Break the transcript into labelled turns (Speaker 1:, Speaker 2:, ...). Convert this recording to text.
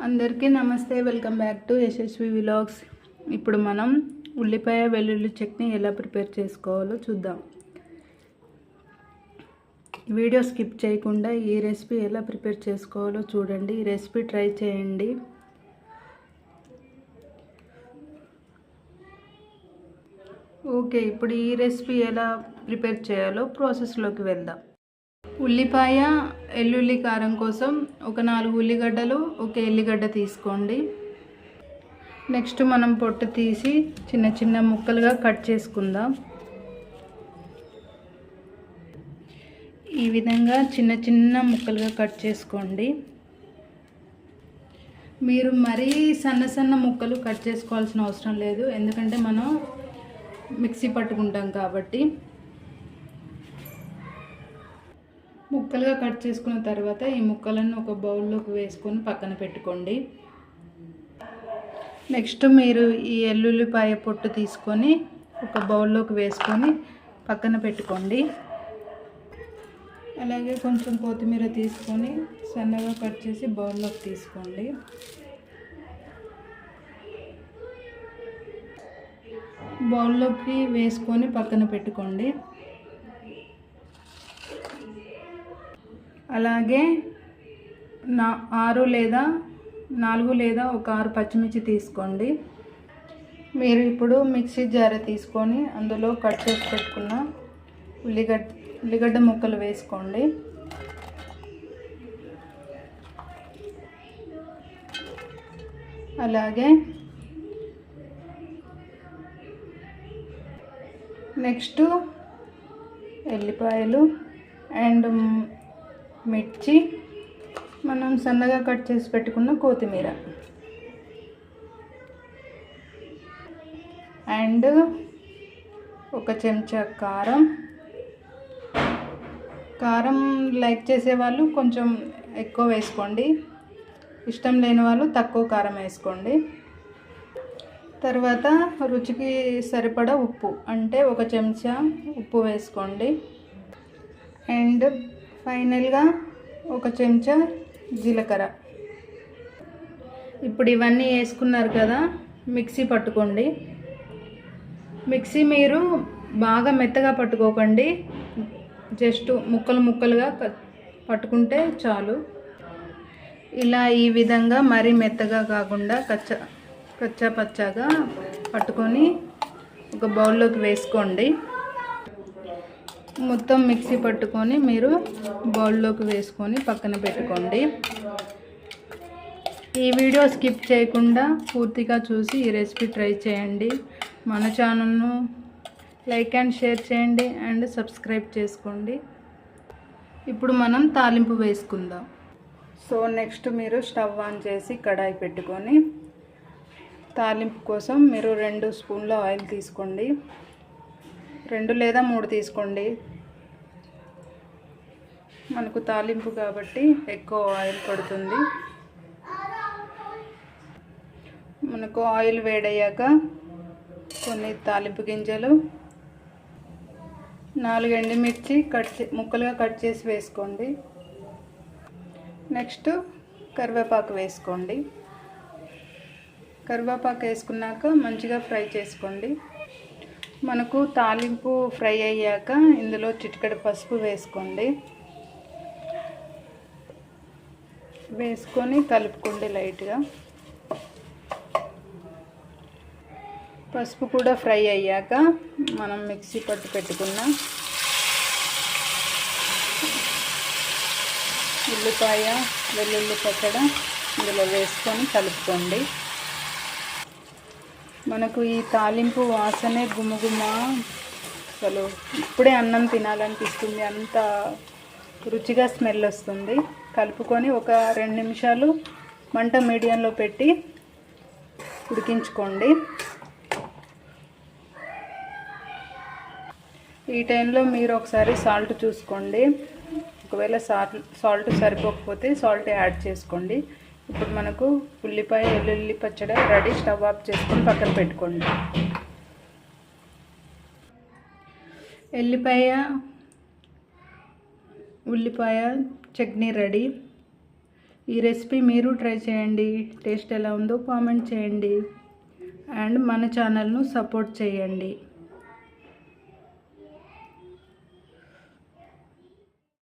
Speaker 1: అందరికీ నమస్తే, welcome back to Yashasvi vlogs. ఇప్పుడు మనం ఉల్లిపాయ వెల్లుల్లి చట్నీ ఎలా ప్రిపేర్ చేసుకోవాలో చూద్దాం. వీడియో స్కిప్ చేయకుండా ఈ రెసిపీ ఎలా ప్రిపేర్ చేసుకోవాలో చూడండి. ఈ రెసిపీ ట్రై చేయండి. ఓకే, ఇప్పుడు ఈ రెసిపీ ఎలా ప్రిపేర్ చేయాలో ప్రాసెస్లోకి వెళ్దాం. ఉల్లిపాయ ఎల్లుల్లి కారం కోసం ఒక 4 ఉల్లిగడ్డలు, ఒక ఎల్లిగడ్డ తీసుకోండి. నెక్స్ట్ మనం పొట్టు తీసి చిన్న చిన్న ముక్కలుగా కట్ చేసుకుందాం. ఈ విధంగా చిన్న చిన్న ముక్కలుగా కట్ చేసుకోండి. మీరు మరీ సన్న సన్న ముక్కలు కట్ చేసుకోవాల్సిన అవసరం లేదు, ఎందుకంటే మనం మిక్సీ పట్టుకుంటాం కాబట్టి. ముక్కలుగా కట్ చేసుకున్న తర్వాత ఈ ముక్కలను ఒక బౌల్లోకి వేసుకొని పక్కన పెట్టుకోండి. నెక్స్ట్ మీరు ఈ ఎల్లుల్లిపాయ పొట్టు తీసుకొని ఒక బౌల్లోకి వేసుకొని పక్కన పెట్టుకోండి. అలాగే కొంచెం కొత్తిమీర తీసుకొని సన్నగా కట్ చేసి బౌల్లోకి తీసుకోండి. బౌల్లోకి వేసుకొని పక్కన పెట్టుకోండి. అలాగే 4 లేదా ఒక 6 పచ్చిమిర్చి తీసుకోండి. మీరు ఇప్పుడు మిక్సీ జార్ తీసుకొని అందులో కట్ చేసి పెట్టుకున్న ఉల్లిగడ్డ ముక్కలు వేసుకోండి. అలాగే నెక్స్ట్ ఎల్లిపాయలు అండ్ మిర్చి, మనం సన్నగా కట్ చేసి పెట్టుకున్న కొత్తిమీర అండ్ ఒక చెంచా కారం లైక్ చేసేవాళ్ళు కొంచెం ఎక్కువ వేసుకోండి, ఇష్టం లేని వాళ్ళు తక్కువ కారం వేసుకోండి. తర్వాత రుచికి సరిపడా ఉప్పు, అంటే ఒక చెంచా ఉప్పు వేసుకోండి. అండ్ ఫైనల్గా ఒక చెంచా జీలకర్ర. ఇప్పుడు ఇవన్నీ వేసుకున్నారు కదా, మిక్సీ పట్టుకోండి. మిక్సీ మీరు బాగా మెత్తగా పట్టుకోకండి, జస్ట్ ముక్కలుగా పట్టుకుంటే చాలు. ఇలా ఈ విధంగా మరీ మెత్తగా కాకుండా కచ్చా పచ్చాగా పట్టుకొని ఒక బౌల్లోకి వేసుకోండి. మొత్తం మిక్సీ పట్టుకొని మీరు బౌల్లోకి వేసుకొని పక్కన పెట్టుకోండి. ఈ వీడియో స్కిప్ చేయకుండా పూర్తిగా చూసి ఈ రెసిపీ ట్రై చేయండి. మన ఛానల్ను లైక్ అండ్ షేర్ చేయండి అండ్ సబ్స్క్రైబ్ చేసుకోండి. ఇప్పుడు మనం తాలింపు వేసుకుందాం. సో నెక్స్ట్ మీరు స్టవ్ ఆన్ చేసి కడాయి పెట్టుకొని తాలింపు కోసం మీరు 2 స్పూన్ల ఆయిల్ తీసుకోండి. 2 లేదా 3 తీసుకోండి, మనకు తాలింపు కాబట్టి ఎక్కువ ఆయిల్ పడుతుంది. మనకు ఆయిల్ వేడయ్యాక కొన్ని తాలింపు గింజలు, 4 ఎండుమిర్చి ముక్కలుగా కట్ చేసి వేసుకోండి. నెక్స్ట్ కరివేపాకు వేసుకోండి. కరివేపాకు వేసుకున్నాక మంచిగా ఫ్రై చేసుకోండి. మనకు తాలింపు ఫ్రై అయ్యాక ఇందులో చిటికెడు పసుపు వేసుకోండి. వేసుకొని కలుపుకోండి లైట్గా. పసుపు కూడా ఫ్రై అయ్యాక మనం మిక్సీ పట్టు పెట్టుకున్న ఉల్లిపాయ వెల్లుల్లి పచ్చడి ఇందులో వేసుకొని కలుపుకోండి. మనకు ఈ తాలింపు వాసనే గుమగుమ, అసలు ఇప్పుడే అన్నం తినాలనిపిస్తుంది, అంత రుచిగా స్మెల్ వస్తుంది. కలుపుకొని ఒక 2 నిమిషాలు మంట మీడియంలో పెట్టి ఉడికించుకోండి. ఈ టైంలో మీరు ఒకసారి సాల్ట్ చూసుకోండి, ఒకవేళ సాల్ట్ సరిపోకపోతే సాల్ట్ యాడ్ చేసుకోండి. ఇప్పుడు మనకు ఉల్లిపాయ వెల్లుల్లి పచ్చడి రెడీ. స్టవ్ ఆఫ్ చేసుకొని పక్కన పెట్టుకోండి. ఉల్లిపాయ చట్నీ రెడీ. ఈ రెసిపీ మీరు ట్రై చేయండి, టేస్ట్ ఎలా ఉందో కామెంట్ చేయండి అండ్ మన ఛానల్ను సపోర్ట్ చేయండి.